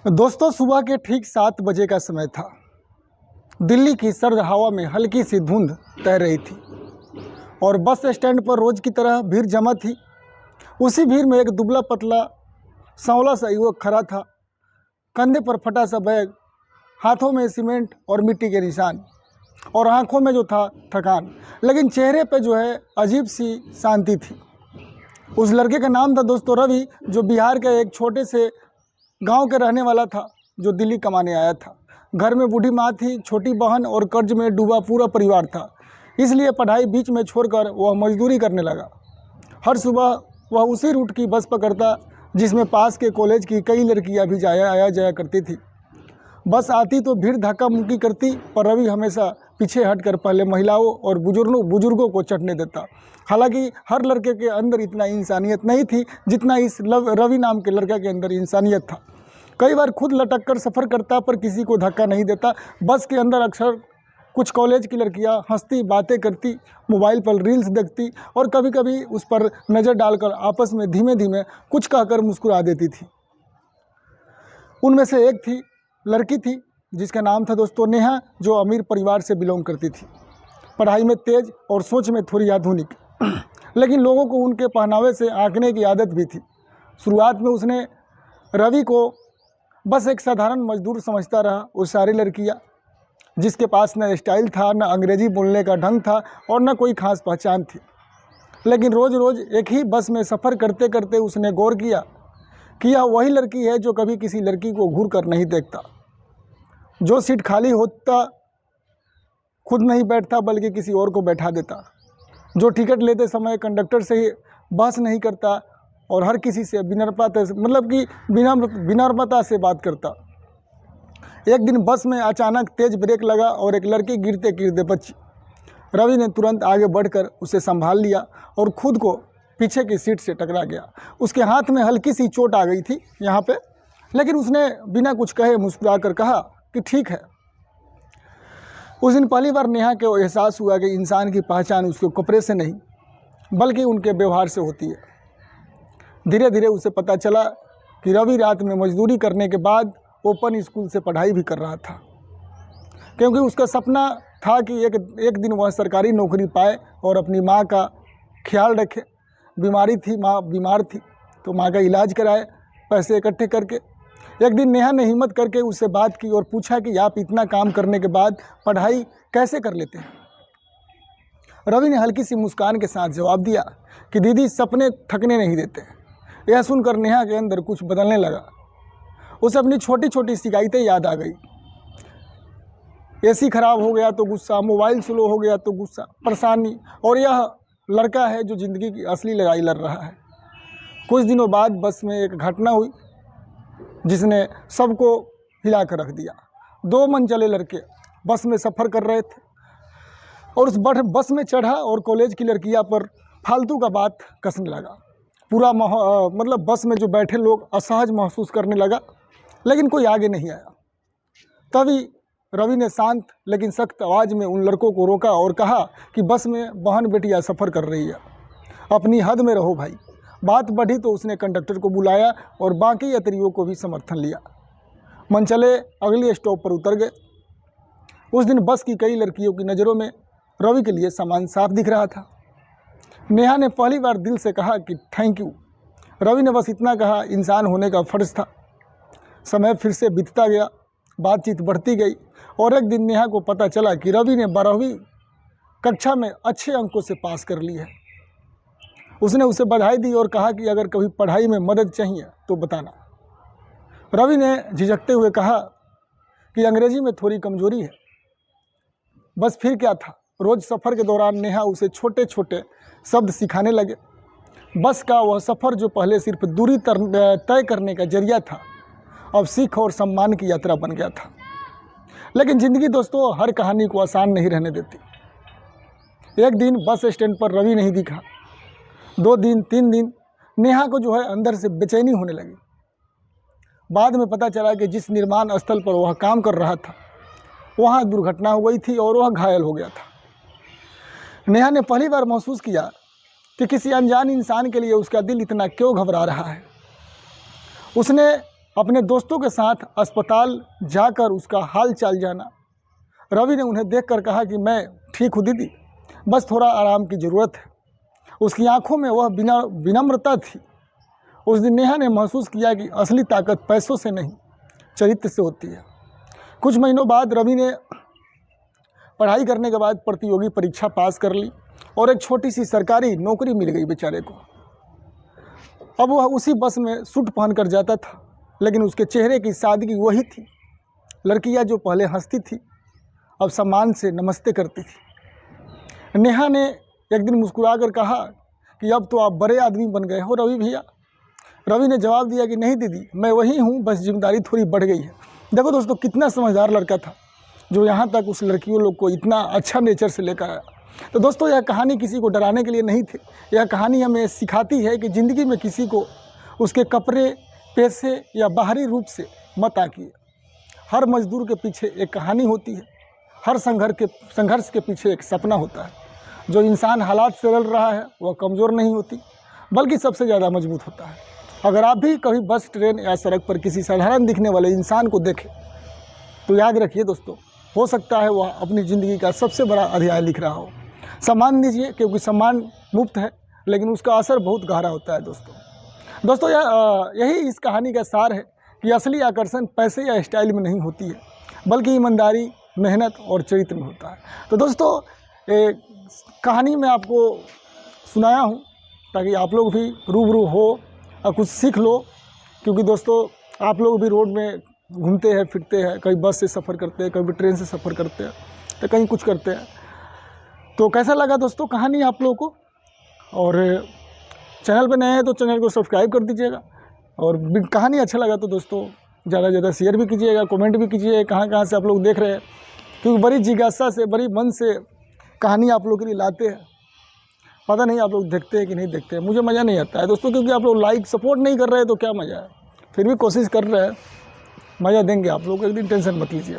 दोस्तों, सुबह के ठीक 7 बजे का समय था। दिल्ली की सर्द हवा में हल्की सी धुंध तैर रही थी और बस स्टैंड पर रोज़ की तरह भीड़ जमा थी। उसी भीड़ में एक दुबला पतला सांवला सा युवक खड़ा था, कंधे पर फटा सा बैग, हाथों में सीमेंट और मिट्टी के निशान और आंखों में जो था थकान, लेकिन चेहरे पे जो है अजीब सी शांति थी। उस लड़के का नाम था दोस्तों रवि, जो बिहार के एक छोटे से गांव के रहने वाला था, जो दिल्ली कमाने आया था। घर में बूढ़ी माँ थी, छोटी बहन और कर्ज में डूबा पूरा परिवार था। इसलिए पढ़ाई बीच में छोड़कर वह मजदूरी करने लगा। हर सुबह वह उसी रूट की बस पकड़ता जिसमें पास के कॉलेज की कई लड़कियां भी आया जाया करती थी। बस आती तो भीड़ धक्का मुक्की करती, पर रवि हमेशा पीछे हटकर पहले महिलाओं और बुजुर्गों को चढ़ने देता। हालांकि हर लड़के के अंदर इतना इंसानियत नहीं थी जितना इस रवि नाम के लड़के के अंदर इंसानियत था। कई बार खुद लटक कर सफ़र करता, पर किसी को धक्का नहीं देता। बस के अंदर अक्सर कुछ कॉलेज की लड़कियां हंसती, बातें करती, मोबाइल पर रील्स देखती और कभी कभी उस पर नज़र डालकर आपस में धीमे धीमे कुछ कहकर मुस्कुरा देती थी। उनमें से एक लड़की थी जिसका नाम था दोस्तों नेहा, जो अमीर परिवार से बिलोंग करती थी। पढ़ाई में तेज और सोच में थोड़ी आधुनिक, लेकिन लोगों को उनके पहनावे से आंकने की आदत भी थी। शुरुआत में उसने रवि को बस एक साधारण मजदूर समझता रहा। वो सारी लड़कियां जिसके पास न स्टाइल था, न अंग्रेजी बोलने का ढंग था और न कोई खास पहचान थी। लेकिन रोज़ रोज़ एक ही बस में सफ़र करते करते उसने गौर किया कि यह वही लड़की है जो कभी किसी लड़की को घूर कर नहीं देखता, जो सीट खाली होता खुद नहीं बैठता बल्कि किसी और को बैठा देता, जो टिकट लेते समय कंडक्टर से ही बहस नहीं करता और हर किसी से विनम्रता से बात करता। एक दिन बस में अचानक तेज ब्रेक लगा और एक लड़की गिरते गिरते बची। रवि ने तुरंत आगे बढ़कर उसे संभाल लिया और खुद को पीछे की सीट से टकरा गया। उसके हाथ में हल्की सी चोट आ गई थी यहाँ पे, लेकिन उसने बिना कुछ कहे मुस्कुरा कर कहा कि ठीक है। उस दिन पहली बार नेहा को एहसास हुआ कि इंसान की पहचान उसके कपड़े से नहीं बल्कि उनके व्यवहार से होती है। धीरे धीरे उसे पता चला कि रवि रात में मजदूरी करने के बाद ओपन स्कूल से पढ़ाई भी कर रहा था, क्योंकि उसका सपना था कि एक दिन वह सरकारी नौकरी पाए और अपनी माँ का ख्याल रखे। माँ बीमार थी तो माँ का इलाज कराए पैसे इकट्ठे करके। एक दिन नेहा ने हिम्मत करके उससे बात की और पूछा कि आप इतना काम करने के बाद पढ़ाई कैसे कर लेते हैं। रवि ने हल्की सी मुस्कान के साथ जवाब दिया कि दीदी, सपने थकने नहीं देते। यह सुनकर नेहा के अंदर कुछ बदलने लगा। उसे अपनी छोटी छोटी शिकायतें याद आ गई। एसी खराब हो गया तो गुस्सा, मोबाइल स्लो हो गया तो गुस्सा, परेशानी, और यह लड़का है जो ज़िंदगी की असली लड़ाई लड़ रहा है। कुछ दिनों बाद बस में एक घटना हुई जिसने सबको हिला कर रख दिया। 2 मनचले लड़के बस में सफ़र कर रहे थे और उस बस में चढ़ा और कॉलेज की लड़कियां पर फालतू का बात कसने लगा। पूरा बस में जो बैठे लोग असहज महसूस करने लगा, लेकिन कोई आगे नहीं आया। तभी रवि ने शांत लेकिन सख्त आवाज़ में उन लड़कों को रोका और कहा कि बस में बहन बेटियां सफ़र कर रही है, अपनी हद में रहो भाई। बात बढ़ी तो उसने कंडक्टर को बुलाया और बाकी यात्रियों को भी समर्थन लिया। मनचले अगले स्टॉप पर उतर गए। उस दिन बस की कई लड़कियों की नज़रों में रवि के लिए सामान साफ दिख रहा था। नेहा ने पहली बार दिल से कहा कि थैंक यू। रवि ने बस इतना कहा, इंसान होने का फ़र्ज़ था। समय फिर से बीतता गया, बातचीत बढ़ती गई और एक दिन नेहा को पता चला कि रवि ने 12वीं कक्षा में अच्छे अंकों से पास कर ली है। उसने उसे बधाई दी और कहा कि अगर कभी पढ़ाई में मदद चाहिए तो बताना। रवि ने झिझकते हुए कहा कि अंग्रेजी में थोड़ी कमज़ोरी है। बस फिर क्या था, रोज़ सफ़र के दौरान नेहा उसे छोटे छोटे शब्द सिखाने लगे। बस का वह सफ़र जो पहले सिर्फ दूरी तय करने का जरिया था, अब सीख और सम्मान की यात्रा बन गया था। लेकिन ज़िंदगी दोस्तों हर कहानी को आसान नहीं रहने देती। एक दिन बस स्टैंड पर रवि नहीं दिखा। 2 दिन 3 दिन नेहा को जो है अंदर से बेचैनी होने लगी। बाद में पता चला कि जिस निर्माण स्थल पर वह काम कर रहा था वहाँ दुर्घटना हो गई थी और वह घायल हो गया था। नेहा ने पहली बार महसूस किया कि किसी अनजान इंसान के लिए उसका दिल इतना क्यों घबरा रहा है। उसने अपने दोस्तों के साथ अस्पताल जाकर उसका हाल चाल जाना। रवि ने उन्हें देखकर कहा कि मैं ठीक हूँ दीदी, बस थोड़ा आराम की ज़रूरत है। उसकी आंखों में वह विनम्रता थी। उस दिन नेहा ने महसूस किया कि असली ताकत पैसों से नहीं, चरित्र से होती है। कुछ महीनों बाद रवि ने पढ़ाई करने के बाद प्रतियोगी परीक्षा पास कर ली और एक छोटी सी सरकारी नौकरी मिल गई बेचारे को। अब वह उसी बस में सूट पहन कर जाता था, लेकिन उसके चेहरे की सादगी वही थी। लड़कियां जो पहले हंसती थी अब सम्मान से नमस्ते करती थी। नेहा ने एक दिन मुस्कुराकर कहा कि अब तो आप बड़े आदमी बन गए हो रवि भैया। रवि ने जवाब दिया कि नहीं दीदी, मैं वही हूँ, बस जिम्मेदारी थोड़ी बढ़ गई है। देखो दोस्तों, कितना समझदार लड़का था जो यहाँ तक उस लड़कियों लोग को इतना अच्छा नेचर से लेकर आया। तो दोस्तों, यह कहानी किसी को डराने के लिए नहीं थी। यह कहानी हमें सिखाती है कि ज़िंदगी में किसी को उसके कपड़े, पैसे या बाहरी रूप से मत आकिए। हर मजदूर के पीछे एक कहानी होती है, हर संघर्ष के पीछे एक सपना होता है। जो इंसान हालात से लड़ रहा है वह कमज़ोर नहीं होती, बल्कि सबसे ज़्यादा मजबूत होता है। अगर आप भी कभी बस, ट्रेन या सड़क पर किसी साधारण दिखने वाले इंसान को देखें तो याद रखिए दोस्तों, हो सकता है वह अपनी ज़िंदगी का सबसे बड़ा अध्याय लिख रहा हो। सम्मान दीजिए, क्योंकि सम्मान मुफ्त है, लेकिन उसका असर बहुत गहरा होता है। दोस्तों यही इस कहानी का सार है कि असली आकर्षण पैसे या स्टाइल में नहीं होती है, बल्कि ईमानदारी, मेहनत और चरित्र में होता है। तो दोस्तों, कहानी मैं आपको सुनाया हूँ ताकि आप लोग भी रूबरू हो और कुछ सीख लो। क्योंकि दोस्तों, आप लोग भी रोड में घूमते हैं, फिरते हैं, कभी बस से सफ़र करते हैं, कभी ट्रेन से सफ़र करते हैं, तो कहीं कुछ करते हैं। तो कैसा लगा दोस्तों कहानी आप लोगों को? और चैनल पे नए हैं तो चैनल को सब्सक्राइब कर दीजिएगा। और कहानी अच्छा लगा तो दोस्तों ज़्यादा से ज़्यादा शेयर भी कीजिएगा, कमेंट भी कीजिए कहाँ से आप लोग देख रहे हैं। क्योंकि बड़ी जिज्ञासा से, बड़ी मन से कहानी आप लोग के लिए लाते हैं। पता नहीं आप लोग देखते हैं कि नहीं देखते हैं, मुझे मज़ा नहीं आता है दोस्तों, क्योंकि आप लोग लाइक सपोर्ट नहीं कर रहे हैं तो क्या मज़ा है। फिर भी कोशिश कर रहे हैं, मज़ा देंगे आप लोग, एक दिन टेंशन मत लीजिए।